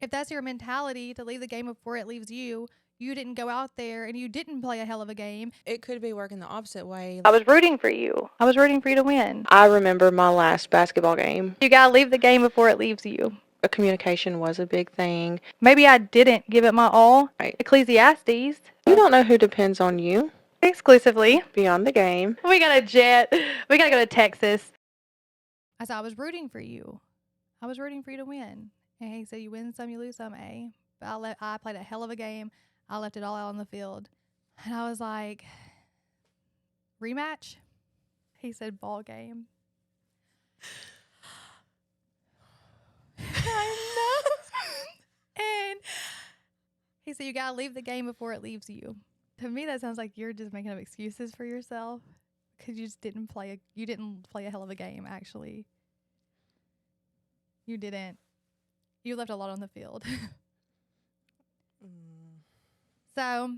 If that's your mentality to leave the game before it leaves you, you didn't go out there and you didn't play a hell of a game. It could be working the opposite way. I was rooting for you. I was rooting for you to win. I remember my last basketball game. You gotta leave the game before it leaves you. Communication was a big thing. Maybe I didn't give it my all. Right. Ecclesiastes. You don't know who depends on you Exclusively. beyond the game. We got a jet. We gotta go to Texas. I said, I was rooting for you. I was rooting for you to win. And he said, you win some, you lose some, eh? But I played a hell of a game. I left it all out on the field. And I was like, rematch? He said, ball game. I know. And he said, you got to leave the game before it leaves you. To me, that sounds like you're just making up excuses for yourself because you just didn't play a hell of a game, actually. You didn't. You left a lot on the field. So,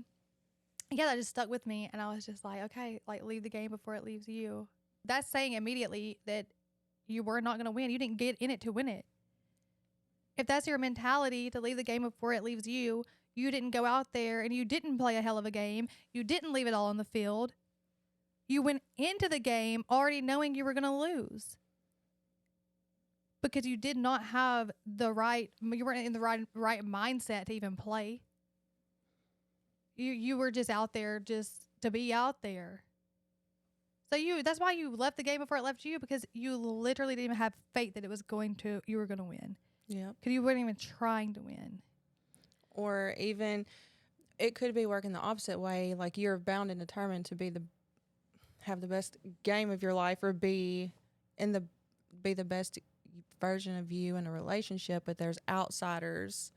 yeah, that just stuck with me. And I was just like, okay, like, leave the game before it leaves you. That's saying immediately that you were not going to win. You didn't get in it to win it. If that's your mentality to leave the game before it leaves you, you didn't go out there and you didn't play a hell of a game. You didn't leave it all on the field. You went into the game already knowing you were going to lose. Because you did not have you weren't in the right mindset to even play. You were just out there just to be out there. So that's why you left the game before it left you, because you literally didn't even have faith that you were going to win. Yeah. Because you weren't even trying to win. Or even, it could be working the opposite way. Like, you're bound and determined to have the best game of your life, or be the best version of you in a relationship, but there's outsiders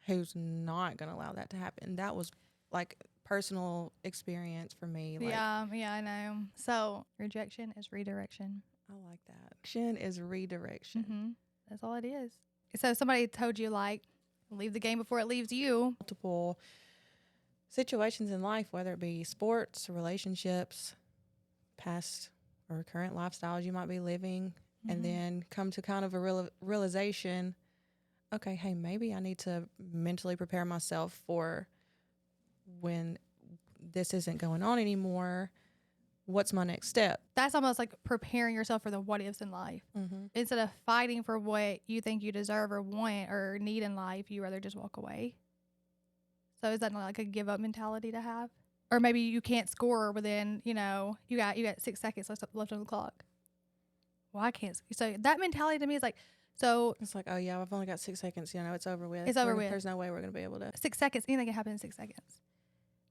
who's not going to allow that to happen. That was like personal experience for me. Like, yeah, I know. So rejection is redirection. I like that. Rejection is redirection. Mm-hmm. That's all it is. So somebody told you, like, leave the game before it leaves you. Multiple situations in life, whether it be sports, relationships, past or current lifestyles you might be living, and then come to kind of a realization, okay, hey, maybe I need to mentally prepare myself for when this isn't going on anymore. What's my next step? That's almost like preparing yourself for the what ifs in life. Instead of fighting for what you think you deserve or want or need in life, you rather just walk away. So is that not like a give up mentality to have? Or maybe you can't score within, you got 6 seconds left on the clock. Well, I can't. So that mentality to me is like, so it's like, oh yeah, I've only got 6 seconds. It's over with. It's over with. There's no way we're going to be able to. 6 seconds. Anything can happen in 6 seconds.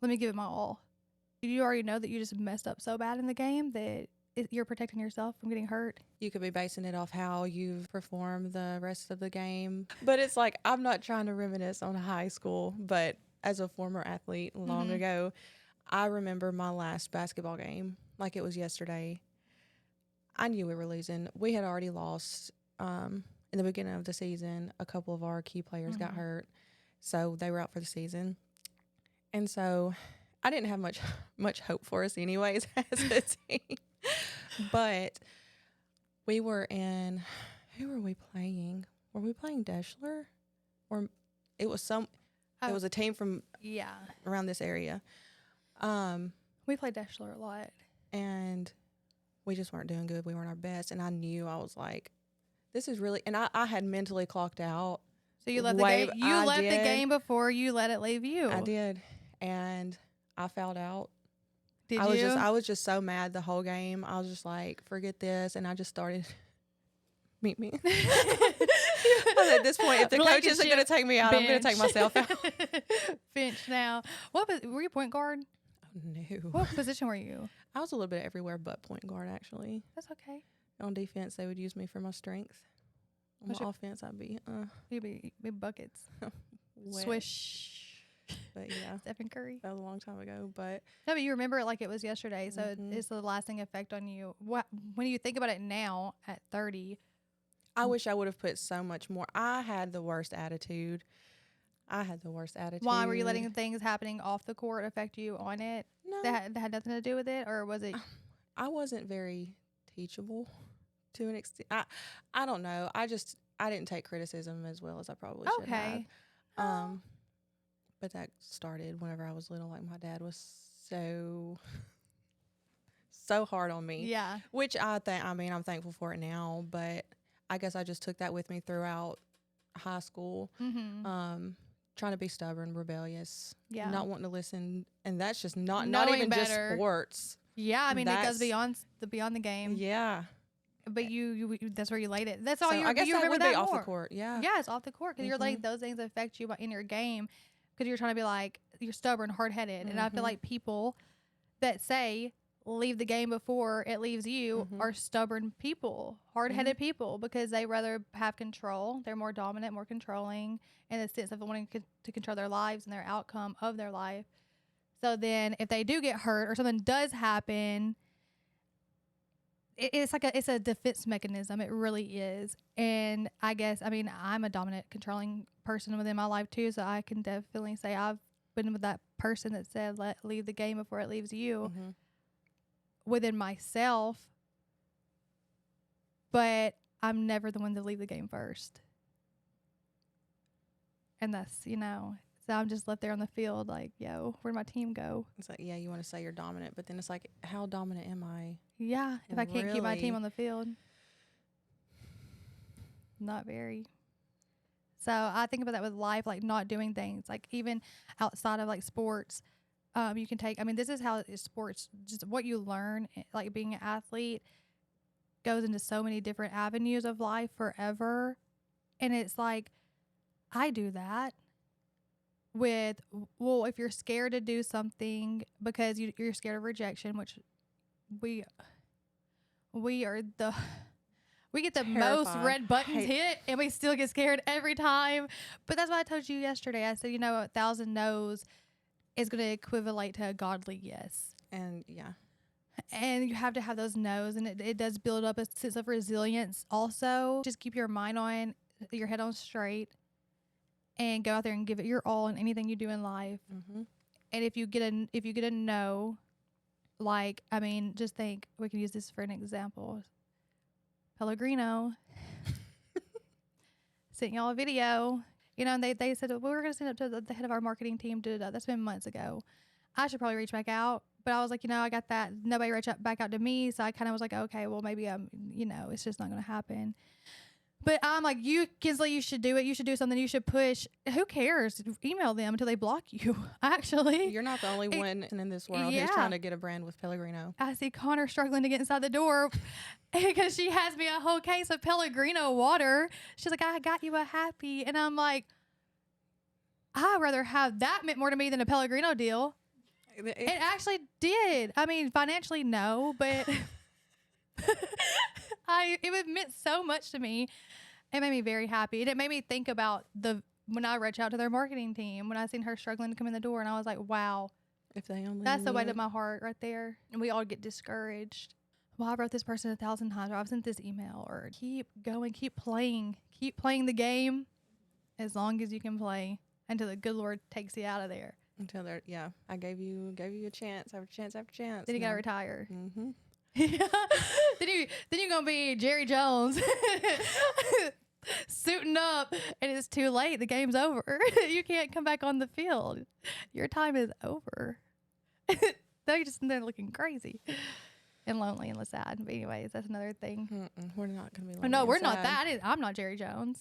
Let me give it my all. You already know that you just messed up so bad in the game that you're protecting yourself from getting hurt. You could be basing it off how you've performed the rest of the game. But it's like, I'm not trying to reminisce on high school, but as a former athlete long ago, I remember my last basketball game like it was yesterday. I knew we were losing. We had already lost in the beginning of the season. A couple of our key players got hurt, so they were out for the season. And so I didn't have much hope for us anyways as a team. But we were in, who were we playing? Were we playing Deschler? Or it was it was a team from around this area. We played Deschler a lot. And we just weren't doing good. We weren't our best. And I knew, I was like, this is really, and I had mentally clocked out. So you left the game. You left the game before you let it leave you. I did. And I fouled out. Did you? I was just so mad the whole game. I was just like, forget this. And I just started, meet me. At this point, if the coach isn't going to take me out, I'm going to take myself out. Bench now. Were you point guard? No. What position were you? I was a little bit everywhere but point guard, actually. That's okay. On defense, they would use me for my strength. On my offense, I'd be... You'd be buckets. Swish. But yeah. Stephen Curry. That was a long time ago, but... No, but you remember it like it was yesterday, so it's the lasting effect on you. When you think about it now, at 30... I wish I would have put so much more. I had the worst attitude. Why? Were you letting things happening off the court affect you on it? No. That had nothing to do with it? Or was it... I wasn't very teachable to an extent. I don't know. I didn't take criticism as well as I probably should have. Okay. Oh. But that started whenever I was little. Like, my dad was so hard on me. Yeah. Which I'm thankful for it now, but I guess I just took that with me throughout high school. Trying to be stubborn, rebellious, not wanting to listen, and that's just not even just sports. Yeah, I mean, it goes beyond the game. Yeah. But you that's where you laid it. That's all so you. I guess you that remember would that be more. off the court. Yeah. Yeah, it's off the court because you're like those things affect you in your game because you're trying to be like you're stubborn, hard headed, and I feel like people that say leave the game before it leaves you are stubborn people, hard headed people because they rather have control. They're more dominant, more controlling in the sense of wanting to control their lives and their outcome of their life. So then, if they do get hurt or something does happen. It's a defense mechanism. It really is. And I guess, I mean, I'm a dominant, controlling person within my life too. So I can definitely say I've been with that person that said, leave the game before it leaves you within myself. But I'm never the one to leave the game first. And that's, so I'm just left there on the field like, yo, where'd my team go? It's like, yeah, you want to say you're dominant, but then it's like, how dominant am I? Yeah, if I can't keep my team on the field. Not very. So I think about that with life, like not doing things, like even outside of like sports, you can take, I mean, this is how sports, just what you learn, like being an athlete goes into so many different avenues of life forever. And it's like, I do that. If you're scared to do something because you're scared of rejection, which we get the most red buttons hit and we still get scared every time. But that's what I told you yesterday. I said, 1,000 no's is going to equivalent to a godly yes. And yeah. And you have to have those no's, and it does build up a sense of resilience also. Just keep your mind on, your head on straight, and go out there and give it your all in anything you do in life. And if you get a no, like, I mean, just think, we can use this for an example. Pellegrino sent y'all a video, and they said, well, we were going to send it to the head of our marketing team. That's been months ago. I should probably reach back out. But I was like, I got that. Nobody reached back out to me. So I kind of was like, okay, well, maybe it's just not going to happen. But I'm like, Kensley, you should do it. You should do something. You should push. Who cares? Email them until they block you. Actually, you're not the only one in this world who's trying to get a brand with Pellegrino. I see Connor struggling to get inside the door because she has me a whole case of Pellegrino water. She's like, I got you a happy. And I'm like, I'd rather have that meant more to me than a Pellegrino deal. It actually did. I mean, financially, no, but it meant so much to me. It made me very happy. And it made me think about when I reached out to their marketing team, when I seen her struggling to come in the door, and I was like, wow. If they only That's the weight of my heart right there. And we all get discouraged. Well, I wrote this person 1,000 times, or I've sent this email, or keep going, keep playing the game as long as you can play until the good Lord takes you out of there. Until they're, I gave you a chance after chance after chance. Then you gotta retire. Yeah. then you're gonna be Jerry Jones suiting up, and it's too late. The game's over. You can't come back on the field. Your time is over. They're just there looking crazy and lonely and sad. But anyways, that's another thing. We're not gonna be lonely. No, we're not that. I'm not Jerry Jones.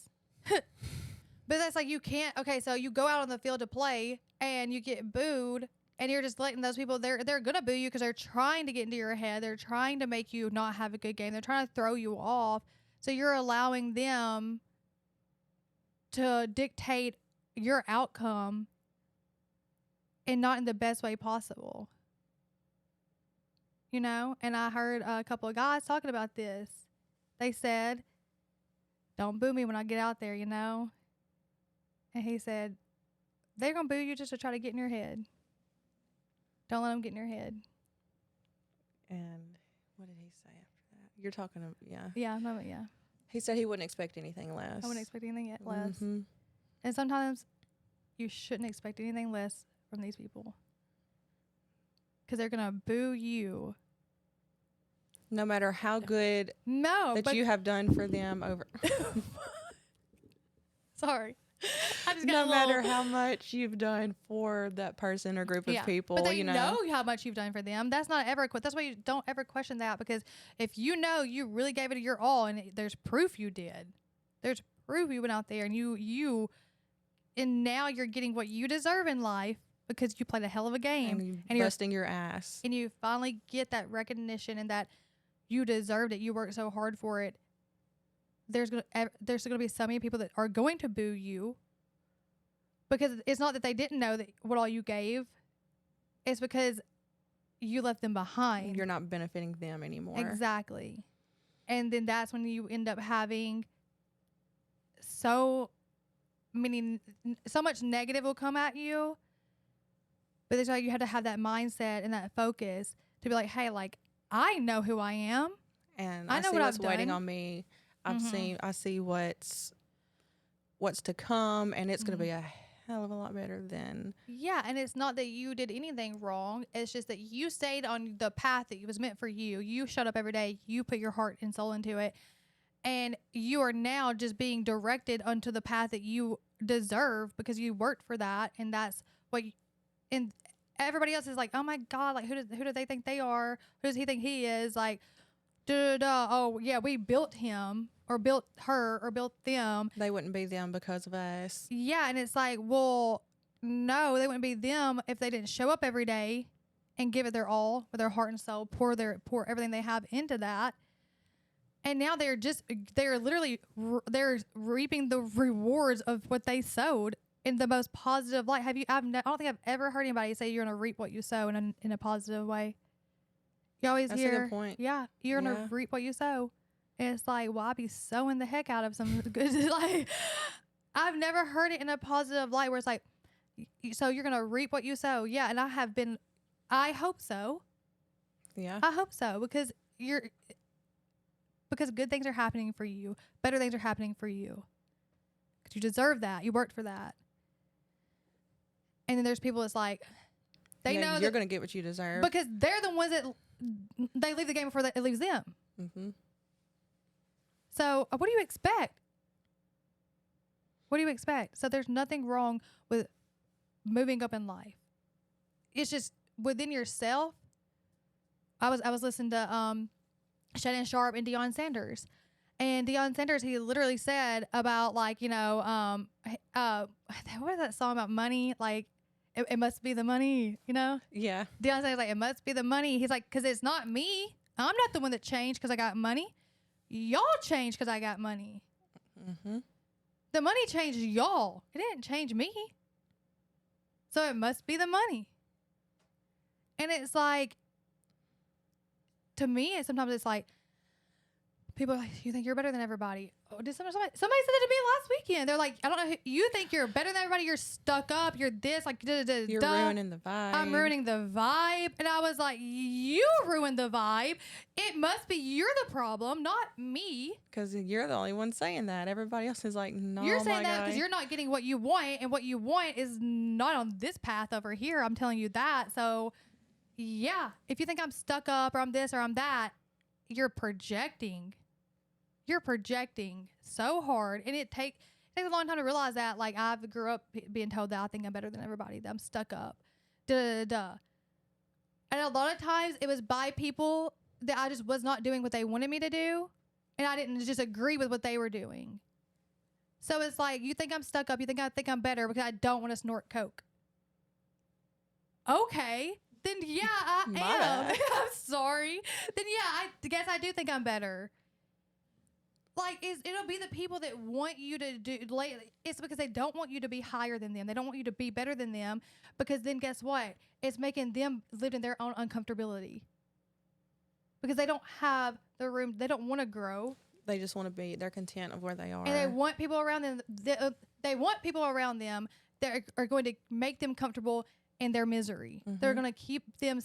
But that's like, you can't. Okay, so you go out on the field to play and you get booed, and you're just letting those people, they're gonna boo you because they're trying to get into your head. They're trying to make you not have a good game. They're trying to throw you off. So you're allowing them to dictate your outcome, and not in the best way possible. And I heard a couple of guys talking about this. They said, don't boo me when I get out there, And he said, they're going to boo you just to try to get in your head. Don't let them get in your head. And what did he say after that? You're talking of, yeah. Yeah, no, yeah. He said he wouldn't expect anything less. I wouldn't expect anything less. And sometimes you shouldn't expect anything less from these people. Because they're going to boo you. No matter how good that you have done for them over. Sorry. I just got No a matter little, how much you've done for that person or group of people, but they you know how much you've done for them. That's not ever that's why you don't ever question that, because if you know you really gave it your all and there's proof you did. There's proof you went out there and you and now you're getting what you deserve in life because you played a hell of a game and you and busting your ass. and you finally get that recognition and that you deserved it. You worked so hard for it. There's gonna be so many people that are going to boo you, because it's not that they didn't know that what all you gave. It's because you left them behind. You're not benefiting them anymore. Exactly. And then that's when you end up having so much negative will come at you. But that's why you have to have that mindset and that focus to be like, hey, like, I know who I am. And I I know see what what's I've waiting done. on me. I see what's to come, and it's going to be a hell of a lot better than. Yeah, and it's not that you did anything wrong. It's just that you stayed on the path that was meant for you. You showed up every day. You put your heart and soul into it. And you are now just being directed onto the path that you deserve because you worked for that. And that's what and everybody else is like, oh my God, like, who do they think they are? Who does he think he is? Like, oh, yeah, we built him or built her or built them. They wouldn't be them because of us. Yeah, and it's like, well, no, they wouldn't be them if they didn't show up every day and give it their all with their heart and soul, pour everything they have into that. And now they're literally they're reaping the rewards of what they sowed in the most positive light. I don't think I've ever heard anybody say you're going to reap what you sow in a positive way. You always That's hear, a good point. yeah, you're going to reap what you sow. And it's like, well, I'd be sowing the heck out of some good, like, I've never heard it in a positive light where it's like, so you're going to reap what you sow. Yeah. And I hope so. Yeah. I hope so, because good things are happening for you. Better things are happening for you. Because you deserve that. You worked for that. And then there's people that's like, they know you're going to get what you deserve. Because they're the ones that they leave the game before it leaves them. Mm-hmm. So what do you expect? What do you expect? So there's nothing wrong with moving up in life. It's just within yourself. I was listening to Shannon Sharp and Deion Sanders. And Deion Sanders, he literally said about, like, what was that song about money? Like, it must be the money, Yeah. Deion Sanders like, it must be the money. He's like, because it's not me. I'm not the one that changed because I got money. Y'all changed because I got money. Mm-hmm. The money changed y'all. It didn't change me. So it must be the money. And it's like, to me, sometimes it's like, people are like, you think you're better than everybody. Oh, did somebody said that to me last weekend. They're like, I don't know, you think you're better than everybody. You're stuck up. You're this, like, You're ruining the vibe. I'm ruining the vibe. And I was like, you ruined the vibe. It must be you're the problem, not me. Because you're the only one saying that. Everybody else is like, no, you're saying that because you're not getting what you want, and what you want is not on this path over here. I'm telling you that. So, yeah, if you think I'm stuck up or I'm this or I'm that, you're projecting. You're projecting so hard, and it takes a long time to realize that. Like, I've grew up being told that I think I'm better than everybody, that I'm stuck up. And a lot of times it was by people that I just was not doing what they wanted me to do, and I didn't just agree with what they were doing. So it's like, you think I'm stuck up, you think I'm better because I don't want to snort coke. Okay, then yeah, I am. bad. I'm sorry. Then yeah, I guess I do think I'm better. Like, it'll be the people that want you to do. It's because they don't want you to be higher than them. They don't want you to be better than them, because then guess what? It's making them live in their own uncomfortability, because they don't have the room. They don't want to grow. They just want to be. They're content of where they are. And they want people around them. They want people around them that are going to make them comfortable in their misery. Mm-hmm. They're going to keep them.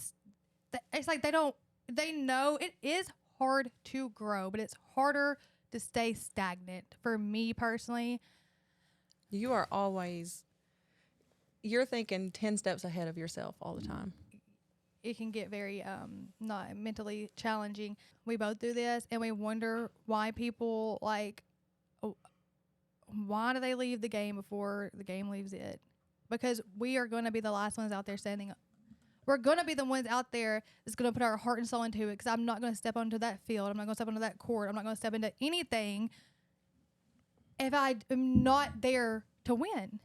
It's like they know it is hard to grow, but it's harder to stay stagnant. For me personally, you are always, you're thinking 10 steps ahead of yourself all the time. It can get very not mentally challenging. We both do this, and we wonder why people, like, why do they leave the game before the game leaves it? Because we are going to be the last ones out there standing. We're going to be the ones out there that's going to put our heart and soul into it, because I'm not going to step onto that field. I'm not going to step onto that court. I'm not going to step into anything if I am not there to win.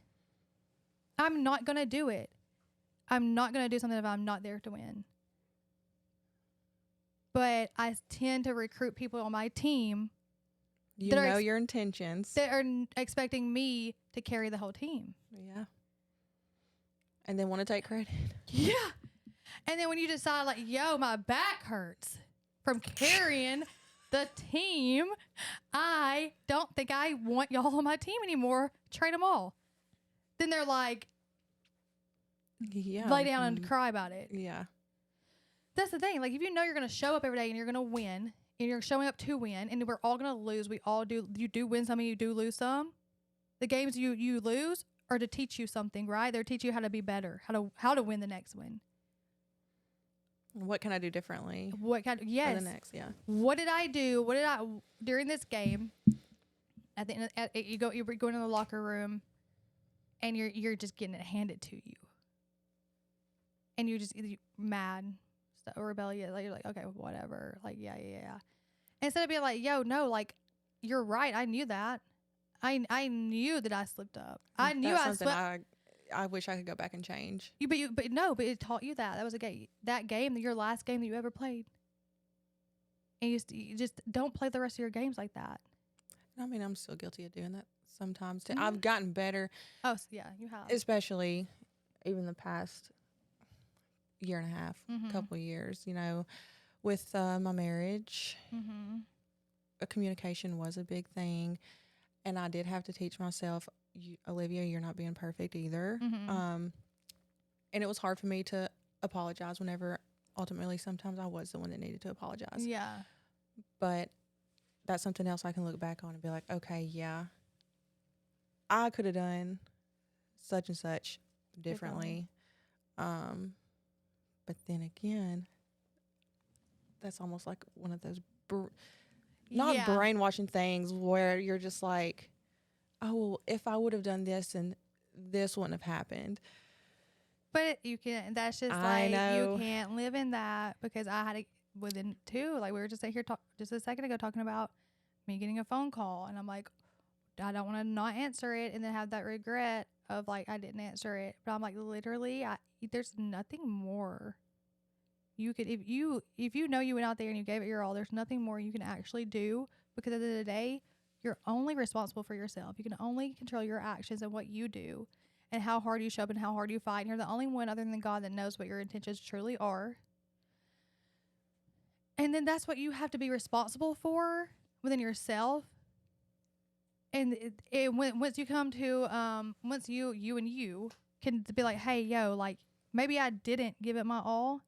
I'm not going to do it. I'm not going to do something if I'm not there to win. But I tend to recruit people on my team You know your intentions. that are expecting me to carry the whole team. Yeah. And then want to take credit. Yeah. And then when you decide, like, yo, my back hurts from carrying the team, I don't think I want y'all on my team anymore. Trade them all. Then they're like, lay down and cry about it. Yeah. That's the thing. Like, if you know you're going to show up every day and you're going to win, and you're showing up to win, and we're all going to lose. We all do. You do win some and you do lose some. The games you lose are to teach you something, right? They're to teach you how to be better, how to win the next one. What can I do differently? Yes. For the next, yeah. What did I do? During this game? At the end, you're going in the locker room, and you're just getting it handed to you, and you're mad, or rebellious. Like, you're like, okay, whatever. Like, yeah. Instead of being like, yo, no, like, you're right. I knew that. I knew that I slipped up. I knew I slipped. I wish I could go back and change. But it taught you that. That was a game. That game, your last game that you ever played. And you just don't play the rest of your games like that. I mean, I'm still guilty of doing that sometimes too. Mm-hmm. I've gotten better. Oh, yeah, you have. Especially even the past year and a half, couple years, you know, with my marriage. Communication was a big thing. And I did have to teach myself, Olivia, you're not being perfect either. And it was hard for me to apologize whenever ultimately sometimes I was the one that needed to apologize. Yeah. But that's something else I can look back on and be like, okay, yeah, I could have done such and such differently. But then again, that's almost like one of those brainwashing things where you're just like, oh, well, if I would have done this and this wouldn't have happened. But you can, that's just like, you can't live in that, because I had within two, like we were just here just a second ago talking about me getting a phone call, and I'm like, I don't want to not answer it and then have that regret of like, I didn't answer it. But I'm like, literally, there's nothing more you could, if you know you went out there and you gave it your all, there's nothing more you can actually do, because at the end of the day, you're only responsible for yourself. You can only control your actions and what you do and how hard you show up and how hard you fight. And you're the only one other than God that knows what your intentions truly are. And then that's what you have to be responsible for within yourself. And once you come to, once you can be like, hey, yo, like, maybe I didn't give it my all.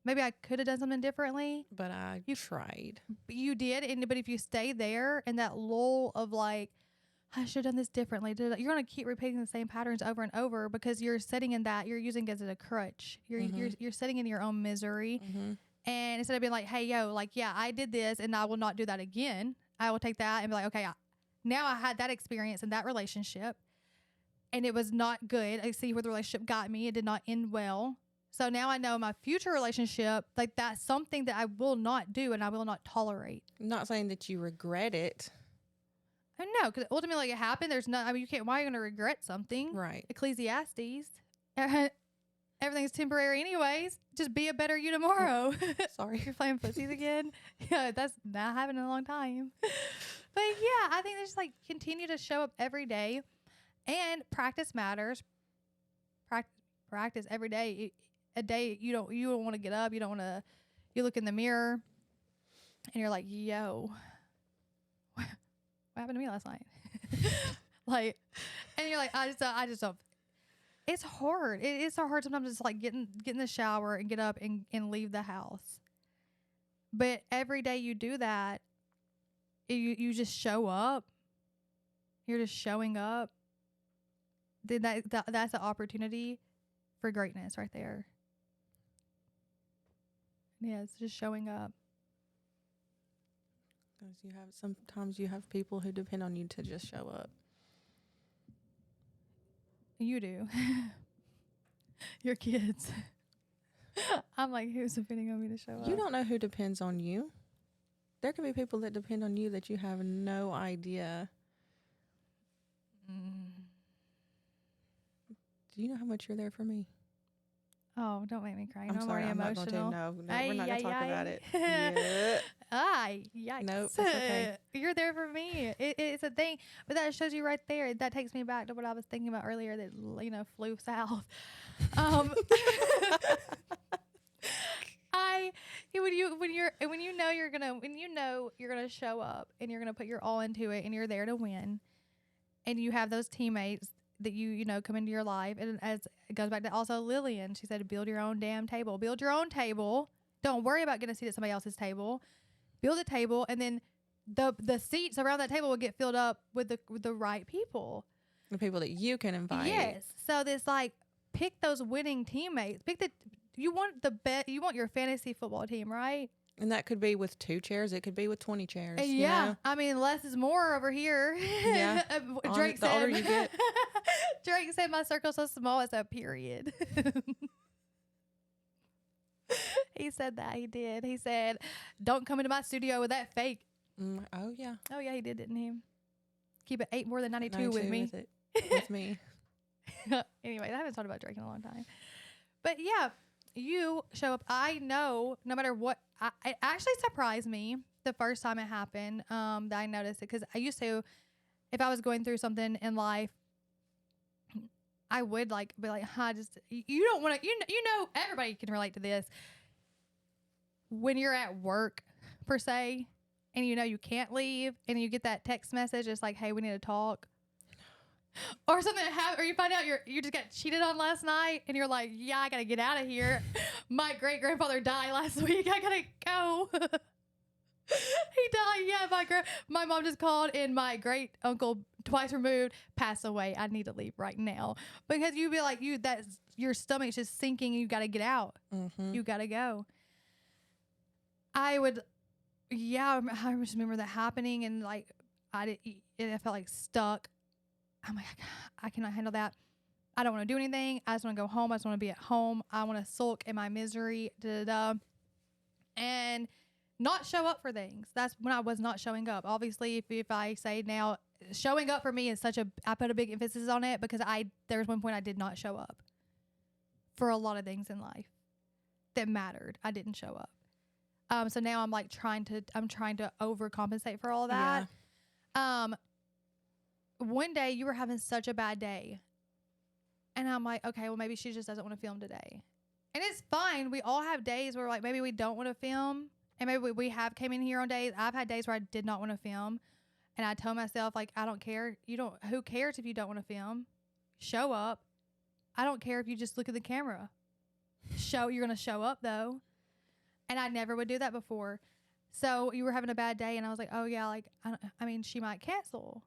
Maybe I could have done something differently. But you tried. You did. But if you stay there in that lull of like, I should have done this differently, you're going to keep repeating the same patterns over and over, because you're sitting in that, you're using it as a crutch. You're sitting in your own misery. And instead of being like, hey, yo, like, yeah, I did this and I will not do that again. I will take that and be like, okay, now I had that experience in that relationship and it was not good. I see where the relationship got me. It did not end well. So now I know my future relationship, like, that's something that I will not do and I will not tolerate. I'm not saying that you regret it. I know, because ultimately it happened. There's no, I mean, you can't, why are you going to regret something? Right. Ecclesiastes. Everything's temporary anyways. Just be a better you tomorrow. Sorry. You're playing pussies again. Yeah, that's not happened in a long time. But yeah, I think they just like continue to show up every day, and practice matters. Practice every day. A day you don't want to get up. You don't want to. You look in the mirror, and you're like, "Yo, what happened to me last night?" Like, and you're like, I just don't. It's hard. It is so hard sometimes. It's like get in the shower and get up and leave the house. But every day you do that, you just show up. You're just showing up. Then that's an opportunity for greatness right there. Yeah, it's just showing up. Because sometimes you have people who depend on you to just show up. You do. Your kids. I'm like, who's depending on me to show up? You don't know who depends on you. There can be people that depend on you that you have no idea. Do you know how much you're there for me? Oh, don't make me cry. I'm I'm sorry, already I'm not going to. emotional. No, we're not going to talk about it. Yeah. Yikes. Nope, it's okay. You're there for me. It's a thing. But that shows you right there. That takes me back to what I was thinking about earlier that, flew south. When you know you're gonna show up and you're gonna put your all into it and you're there to win, and you have those teammates that you know come into your life, and as it goes back to also Lillian, she said, build your own damn table. Build your own table. Don't worry about getting a seat at somebody else's table. Build a table, and then the seats around that table will get filled up with the right people. The people that you can invite. Yes. So this pick those winning teammates. You want your fantasy football team, right? And that could be with 2 chairs. It could be with 20 chairs. Yeah. You know? I mean, less is more over here. Yeah. Drake the said, older you get. Drake said my circle's so small it's a period. He said that. He did. He said, don't come into my studio with that fake. Oh, yeah. Oh, yeah, he did, didn't he? Keep it 8 more than 92 with me. With me. Anyway, I haven't talked about Drake in a long time. But yeah, you show up. I know no matter what. It actually surprised me the first time it happened that I noticed it, because I used to, if I was going through something in life, I would be like, you don't want to, you know, everybody can relate to this. When you're at work, per se, and you know you can't leave, and you get that text message, it's like, hey, we need to talk. Or something or you find out you just got cheated on last night, and you're like, yeah, I gotta get out of here. My great grandfather died last week. I gotta go. He died. Yeah, my mom just called, and my great uncle, twice removed, passed away. I need to leave right now, because you be like your stomach's just sinking. And you gotta get out. Mm-hmm. You gotta go. I just remember that happening, and I felt like stuck. I'm like, I cannot handle that. I don't want to do anything. I just want to go home. I just want to be at home. I want to sulk in my misery, and not show up for things. That's when I was not showing up. Obviously, if I say now, showing up for me is I put a big emphasis on it, because there was one point I did not show up for a lot of things in life that mattered. I didn't show up. So now I'm trying to overcompensate for all that. Yeah. One day you were having such a bad day, and I'm like, okay, well, maybe she just doesn't want to film today. And it's fine. We all have days where maybe we don't want to film, and maybe we have came in here on days. I've had days where I did not want to film, and I told myself, I don't care. Who cares if you don't want to film? Show up. I don't care if you just look at the camera. You're going to show up though. And I never would do that before. So you were having a bad day, and I was like, oh yeah, she might cancel.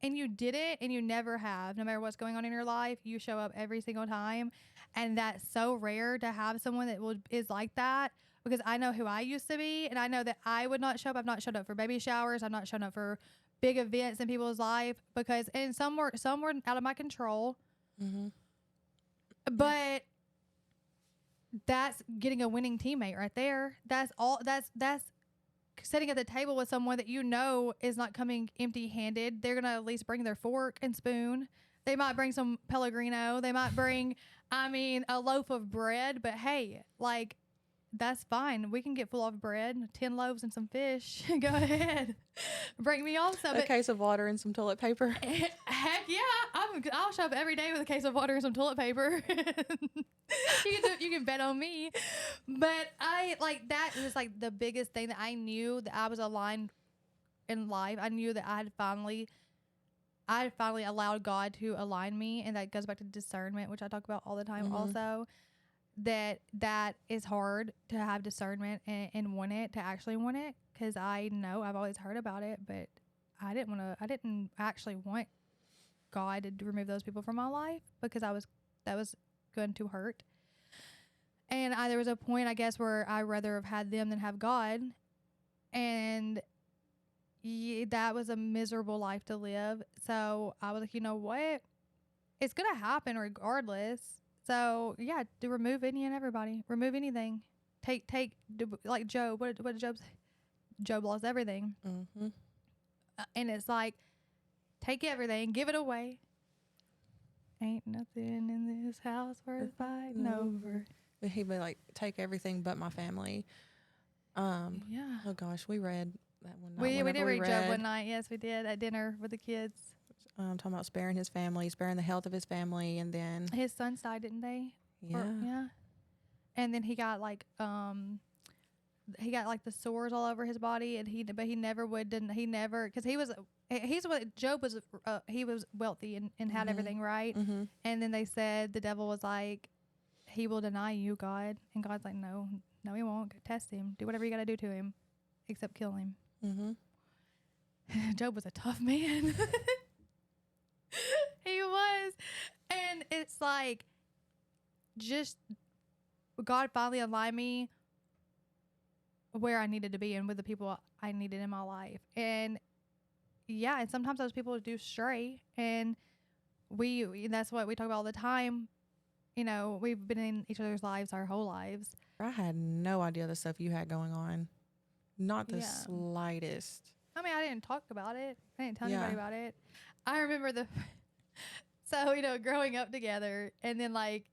And you did it, and you never have. No matter what's going on in your life, you show up every single time. And that's so rare to have someone that is like that, because I know who I used to be, and I know that I would not show up. I've not showed up for baby showers. I've not shown up for big events in people's life, and some were out of my control. Mm-hmm. But that's getting a winning teammate right there. That's sitting at the table with someone that you know is not coming empty-handed. They're going to at least bring their fork and spoon. They might bring some Pellegrino. They might bring, a loaf of bread. But hey, that's fine. We can get full of bread, 10 loaves and some fish. Go ahead. Bring me also. A case of water and some toilet paper. Heck yeah. I'll show up every day with a case of water and some toilet paper. You can bet on me. But that was the biggest thing that I knew that I was aligned in life. I knew that I had finally allowed God to align me. And that goes back to discernment, which I talk about all the time. Mm-hmm. Also. That is hard to have discernment and want it, to actually want it, because I know I've always heard about it, but I didn't actually want God to remove those people from my life, because that was going to hurt. And there was a point, I guess, where I'd rather have had them than have God, and that was a miserable life to live. So I was like, you know what? it's gonna happen regardless. So yeah, to remove any and everybody, remove anything. Like Job. What did Job say? Job lost everything, and it's like, take everything, give it away. Ain't nothing in this house worth fighting over. But he'd be like, take everything but my family. Yeah. Oh gosh, we read that one night. We did read Job one night. Yes, we did at dinner with the kids. Talking about sparing his family, sparing the health of his family, and then his sons died, didn't they? Yeah. And then he got like the sores all over his body, and he never because Job was he was wealthy and had everything right. And then they said the devil was like, he will deny you, God, and God's like, no, he won't. Test him, do whatever you got to do to him, except kill him. Job was a tough man. He was. And it's like, just God finally aligned me where I needed to be and with the people I needed in my life. And yeah, and sometimes those people do stray, and that's what we talk about all the time. You know, we've been in each other's lives our whole lives. I had no idea the stuff you had going on. Not the slightest. I mean, I didn't talk about it. I didn't tell anybody about it. I remember so, you know, growing up together, and then like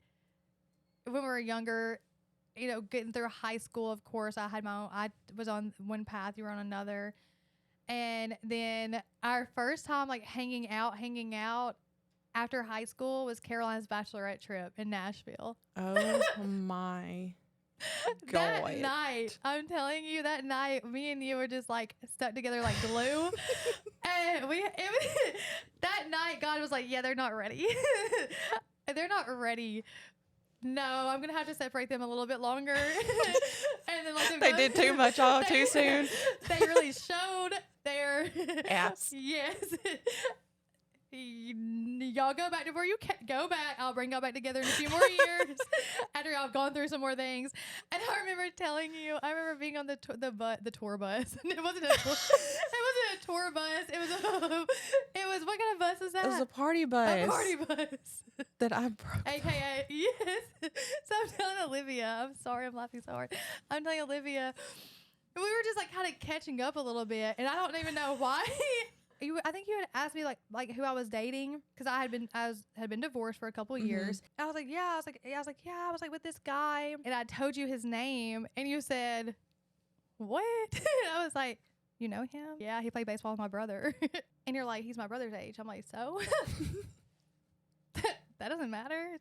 when we were younger, you know, getting through high school, of course, I was on one path, you were on another. And then our first time like hanging out after high school was Caroline's bachelorette trip in Nashville. Oh my God. That night, I'm telling you, that night, me and you were just like stuck together like glue. And that night, God was like, yeah, they're not ready. They're not ready. No, I'm going to have to separate them a little bit longer. And then like they did too much all too soon. They really showed their ass. Yes. Y'all go back to where you go back. I'll bring y'all back together in a few more years after y'all have gone through some more things. And I remember telling you, I remember being on the tour bus. It wasn't a tour. It wasn't a tour bus. It was what kind of bus is that? It was a party bus. A party bus. That I broke. AKA, yes. So I'm telling Olivia, I'm sorry, I'm laughing so hard. I'm telling Olivia, we were just like kind of catching up a little bit, and I don't even know why. I think you had asked me like who I was dating, because I had been divorced for a couple of years. I was like, yeah. I was like with this guy, and I told you his name, and you said, what? And I was like, you know him? Yeah, he played baseball with my brother. And you're like, he's my brother's age. I'm like, so that doesn't matter.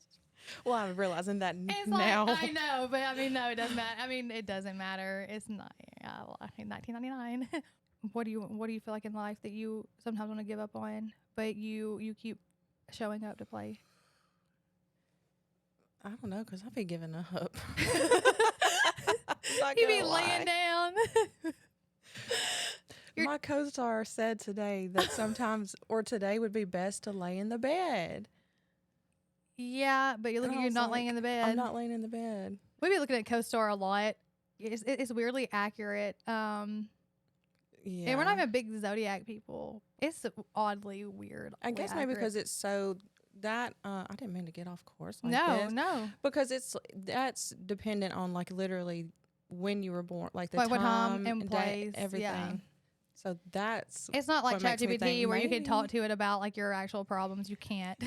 Well, I'm realizing that it's now. Like, I know, but I mean, no, it doesn't matter. I mean, it doesn't matter. It's not 1999. What do you feel like in life that you sometimes want to give up on, but you keep showing up to play? I don't know, because I've been giving up. You be laying down. My co-star said today that sometimes or today would be best to lay in the bed. Yeah, but you're not laying in the bed. I'm not laying in the bed. We be looking at co-star a lot. It's weirdly accurate. Yeah. And we're not even big zodiac people. It's oddly weird. I guess maybe because it's so that I didn't mean to get off course like this. No. Because that's dependent on like literally when you were born, like the what time and place, everything. Yeah. So it's not like ChatGPT where you can talk to it about like your actual problems. You can't.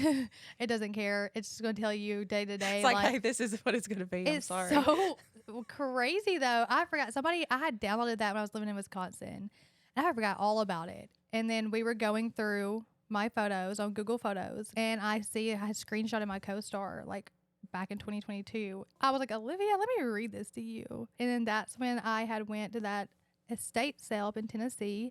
It doesn't care. It's just going to tell you day to day. It's like, hey, this is what it's going to be. I'm sorry. It's so crazy though. I forgot I had downloaded that when I was living in Wisconsin. And I forgot all about it. And then we were going through my photos on Google Photos, and I had screenshotted my co-star like back in 2022. I was like, Olivia, let me read this to you. And then that's when I had went to that estate sale up in Tennessee.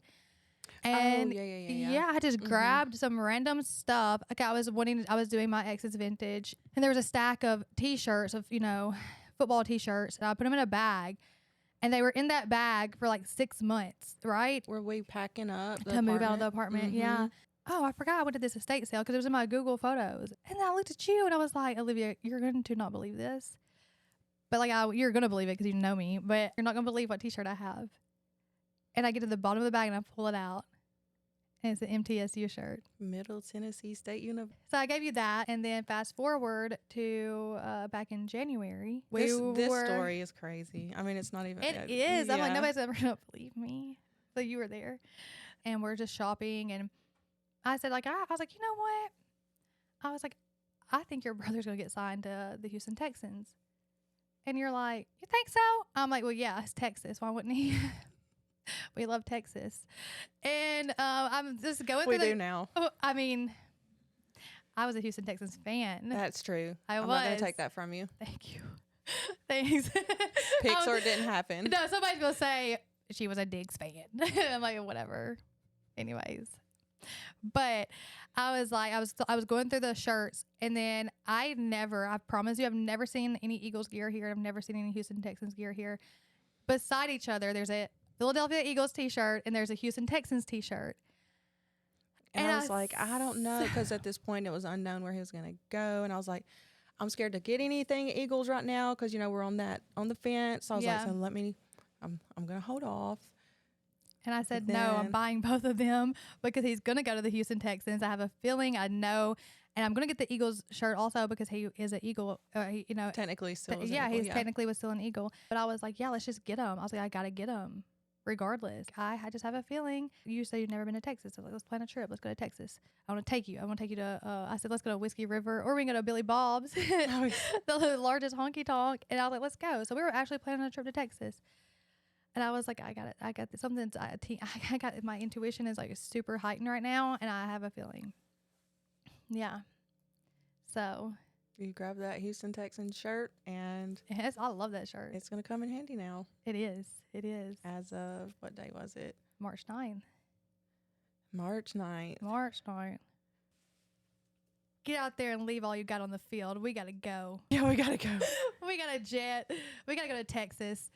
And I just grabbed some random stuff. Like I was doing my ex's vintage, and there was a stack of t-shirts of, football t-shirts, and I put them in a bag. And they were in that bag for like 6 months, right? Were we packing up to move out of the apartment? Yeah. Oh, I forgot I went to this estate sale because it was in my Google Photos. And I looked at you and I was like, Olivia, you're going to not believe this. But like, you're going to believe it because you know me. But you're not going to believe what t-shirt I have. And I get to the bottom of the bag and I pull it out. And it's an MTSU shirt. Middle Tennessee State University. So I gave you that, and then fast forward to back in January. This story is crazy. I mean, it's not even. It is. I'm like, nobody's ever gonna believe me. So you were there, and we're just shopping, and I said, like, I was like, you know what? I was like, I think your brother's gonna get signed to the Houston Texans, and you're like, you think so? I'm like, well, yeah, it's Texas. Why wouldn't he? We love Texas, and I'm just going through. We do now. I mean, I was a Houston Texans fan. That's true. I'm not going to take that from you. Thank you. Thanks. Pixar didn't happen. No, somebody's going to say she was a Diggs fan. I'm like, whatever. Anyways. But I was like, I was going through the shirts, and then I promise you, I've never seen any Eagles gear here. I've never seen any Houston Texans gear here. Beside each other, there's a Philadelphia Eagles t-shirt, and there's a Houston Texans t-shirt. And I was like, I don't know, because at this point it was unknown where he was going to go. And I was like, I'm scared to get anything Eagles right now because, you know, we're on the fence. So I was like, so I'm going to hold off. And I said, no, I'm buying both of them because he's going to go to the Houston Texans. I have a feeling, I know. And I'm going to get the Eagles shirt also because he is an Eagle, you know. Technically still is an Eagle, technically was still an Eagle. But I was like, yeah, let's just get him. I was like, I got to get him. Regardless, I just have a feeling. You say you've never been to Texas. So like, let's plan a trip. Let's go to Texas. I want to take you. I want to take you to, I said, let's go to Whiskey River, or we can go to Billy Bob's, the largest honky tonk. And I was like, let's go. So we were actually planning a trip to Texas. And I was like, I got it. I got this. I got, my intuition is like super heightened right now. And I have a feeling. Yeah. So. You grab that Houston Texans shirt, and yes, I love that shirt. It's going to come in handy now. It is. It is. As of, what day was it? March 9th. March 9th. March 9th. Get out there and leave all you got on the field. We got to go. Yeah, we got to go. We got to jet. We got to go to Texas.